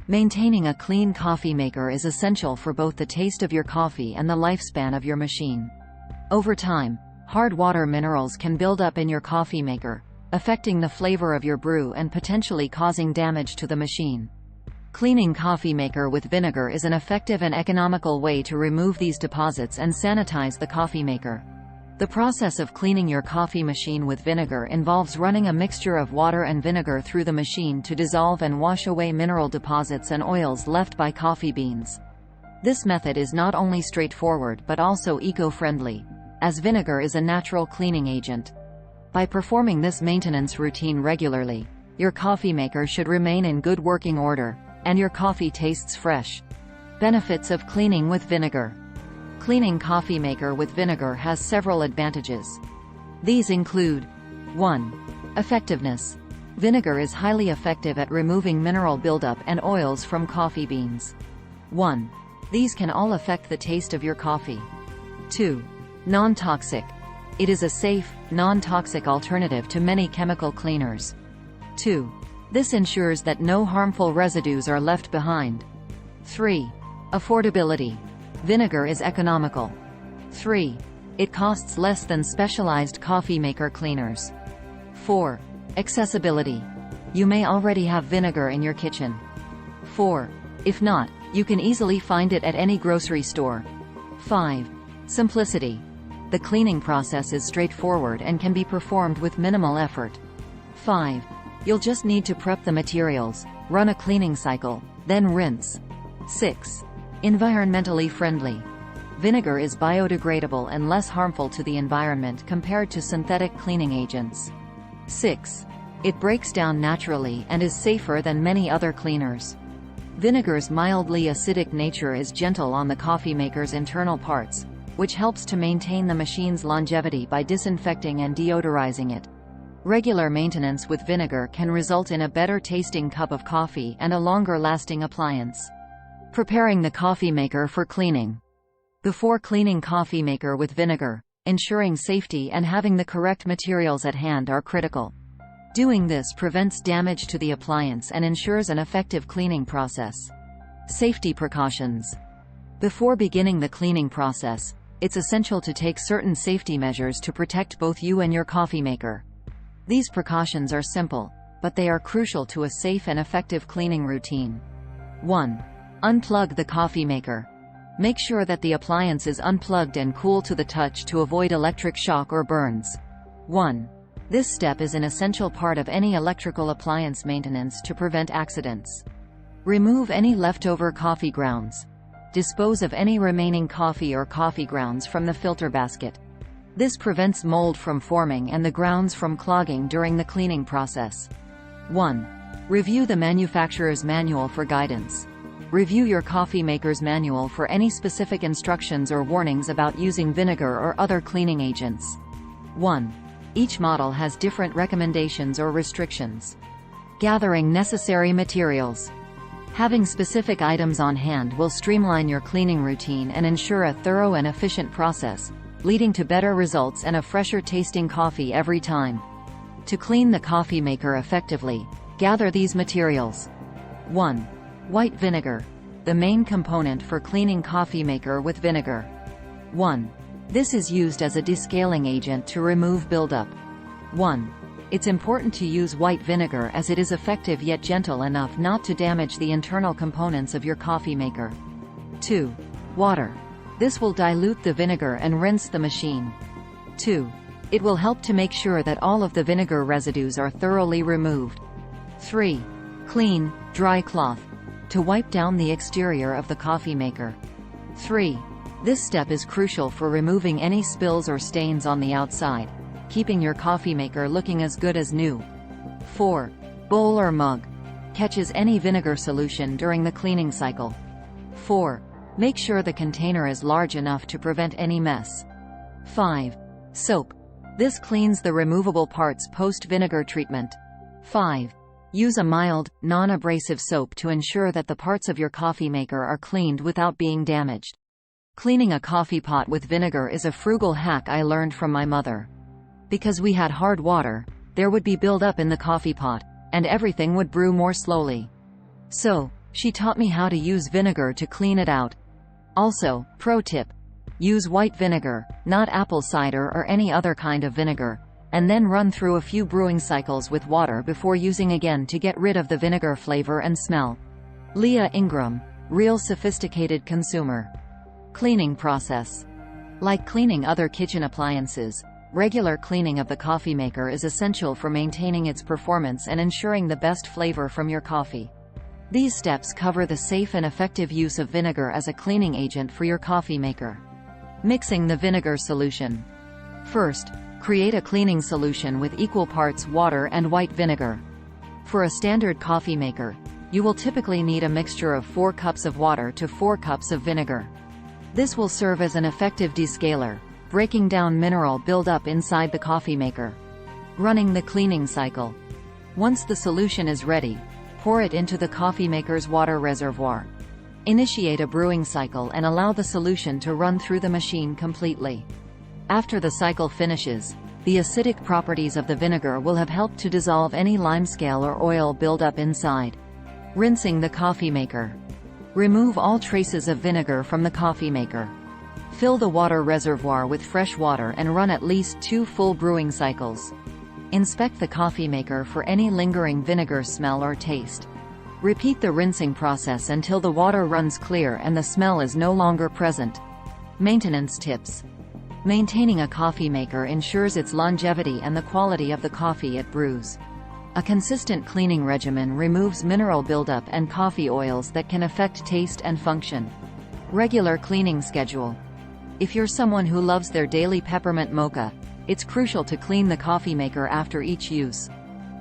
Maintaining a clean coffee maker is essential for both the taste of your coffee and the lifespan of your machine. Over time, hard water minerals can build up in your coffee maker, affecting the flavor of your brew and potentially causing damage to the machine. Cleaning coffee maker with vinegar is an effective and economical way to remove these deposits and sanitize the coffee maker. The process of cleaning your coffee machine with vinegar involves running a mixture of water and vinegar through the machine to dissolve and wash away mineral deposits and oils left by coffee beans. This method is not only straightforward but also eco-friendly, as vinegar is a natural cleaning agent. By performing this maintenance routine regularly, your coffee maker should remain in good working order, and your coffee tastes fresh. Benefits of cleaning with vinegar. Cleaning coffee maker with vinegar has several advantages. These include: 1. Effectiveness. Vinegar is highly effective at removing mineral buildup and oils from coffee beans. 1. These can all affect the taste of your coffee. 2. Non-toxic. It is a safe, non-toxic alternative to many chemical cleaners. 2. This ensures that no harmful residues are left behind. 3. Affordability. Vinegar is economical. 3. It costs less than specialized coffee maker cleaners. 4. Accessibility. You may already have vinegar in your kitchen. 4. If not, you can easily find it at any grocery store. 5. Simplicity. The cleaning process is straightforward and can be performed with minimal effort. 5. You'll just need to prep the materials, run a cleaning cycle, then rinse. 6. Environmentally friendly. Vinegar is biodegradable and less harmful to the environment compared to synthetic cleaning agents. 6. It breaks down naturally and is safer than many other cleaners. Vinegar's mildly acidic nature is gentle on the coffee maker's internal parts, which helps to maintain the machine's longevity by disinfecting and deodorizing it. Regular maintenance with vinegar can result in a better tasting cup of coffee and a longer lasting appliance. Preparing the coffee maker for cleaning. Before cleaning coffee maker with vinegar, ensuring safety and having the correct materials at hand are critical. Doing this prevents damage to the appliance and ensures an effective cleaning process. Safety precautions. Before beginning the cleaning process, it's essential to take certain safety measures to protect both you and your coffee maker. These precautions are simple, but they are crucial to a safe and effective cleaning routine. 1. Unplug the coffee maker. Make sure that the appliance is unplugged and cool to the touch to avoid electric shock or burns. 1. This step is an essential part of any electrical appliance maintenance to prevent accidents. Remove any leftover coffee grounds. Dispose of any remaining coffee or coffee grounds from the filter basket. This prevents mold from forming and the grounds from clogging during the cleaning process. 1. Review the manufacturer's manual for guidance. Review your coffee maker's manual for any specific instructions or warnings about using vinegar or other cleaning agents. 1. Each model has different recommendations or restrictions. Gathering necessary materials. Having specific items on hand will streamline your cleaning routine and ensure a thorough and efficient process, leading to better results and a fresher tasting coffee every time. To clean the coffee maker effectively, gather these materials. 1. White vinegar. The main component for cleaning coffee maker with vinegar. 1. This is used as a descaling agent to remove buildup. 1. It's important to use white vinegar as it is effective yet gentle enough not to damage the internal components of your coffee maker. 2. Water. This will dilute the vinegar and rinse the machine. 2. It will help to make sure that all of the vinegar residues are thoroughly removed. 3. Clean, dry cloth. To wipe down the exterior of the coffee maker. 3. This step is crucial for removing any spills or stains on the outside, keeping your coffee maker looking as good as new. 4. Bowl or mug. Catches any vinegar solution during the cleaning cycle. 4. Make sure the container is large enough to prevent any mess. 5. Soap. This cleans the removable parts post-vinegar treatment. 5. Use a mild, non-abrasive soap to ensure that the parts of your coffee maker are cleaned without being damaged. Cleaning a coffee pot with vinegar is a frugal hack I learned from my mother. Because we had hard water, there would be buildup in the coffee pot, and everything would brew more slowly. So, She taught me how to use vinegar to clean it out. Also, pro tip: use white vinegar, not apple cider or any other kind of vinegar, and then run through a few brewing cycles with water before using again to get rid of the vinegar flavor and smell. Leah Ingram, real sophisticated consumer. Cleaning process. Like cleaning other kitchen appliances, regular cleaning of the coffee maker is essential for maintaining its performance and ensuring the best flavor from your coffee. These steps cover the safe and effective use of vinegar as a cleaning agent for your coffee maker. Mixing the vinegar solution. First, create a cleaning solution with equal parts water and white vinegar. For a standard coffee maker, you will typically need a mixture of 4 cups of water to 4 cups of vinegar. This will serve as an effective descaler, breaking down mineral buildup inside the coffee maker. Running the cleaning cycle. Once the solution is ready, pour it into the coffee maker's water reservoir. Initiate a brewing cycle and allow the solution to run through the machine completely. After the cycle finishes, the acidic properties of the vinegar will have helped to dissolve any limescale or oil buildup inside. Rinsing the coffee maker. Remove all traces of vinegar from the coffee maker. Fill the water reservoir with fresh water and run at least 2 full brewing cycles. Inspect the coffee maker for any lingering vinegar smell or taste. Repeat the rinsing process until the water runs clear and the smell is no longer present. Maintenance tips. Maintaining a coffee maker ensures its longevity and the quality of the coffee it brews. A consistent cleaning regimen removes mineral buildup and coffee oils that can affect taste and function. Regular cleaning schedule. If you're someone who loves their daily peppermint mocha, it's crucial to clean the coffee maker after each use.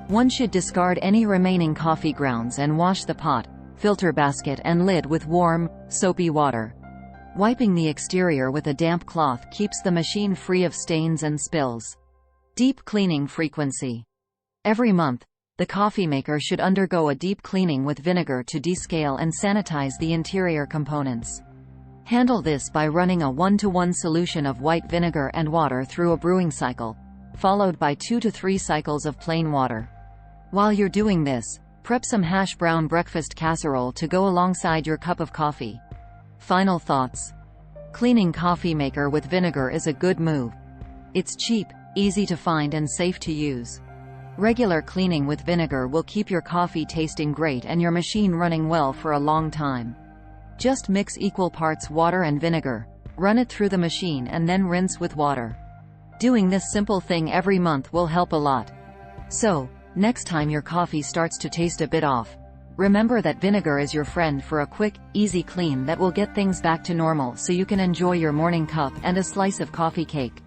One should discard any remaining coffee grounds and wash the pot, filter basket and lid with warm, soapy water. Wiping the exterior with a damp cloth keeps the machine free of stains and spills. Deep cleaning frequency. Every month, the coffee maker should undergo a deep cleaning with vinegar to descale and sanitize the interior components. Handle this by running a 1-to-1 solution of white vinegar and water through a brewing cycle, followed by 2 to 3 cycles of plain water. While you're doing this, prep some hash brown breakfast casserole to go alongside your cup of coffee. Final thoughts. Cleaning coffee maker with vinegar is a good move. It's cheap, easy to find and safe to use. Regular cleaning with vinegar will keep your coffee tasting great and your machine running well for a long time. Just mix equal parts water and vinegar, run it through the machine and then rinse with water. Doing this simple thing every month will help a lot. So, next time your coffee starts to taste a bit off, remember that vinegar is your friend for a quick, easy clean that will get things back to normal so you can enjoy your morning cup and a slice of coffee cake.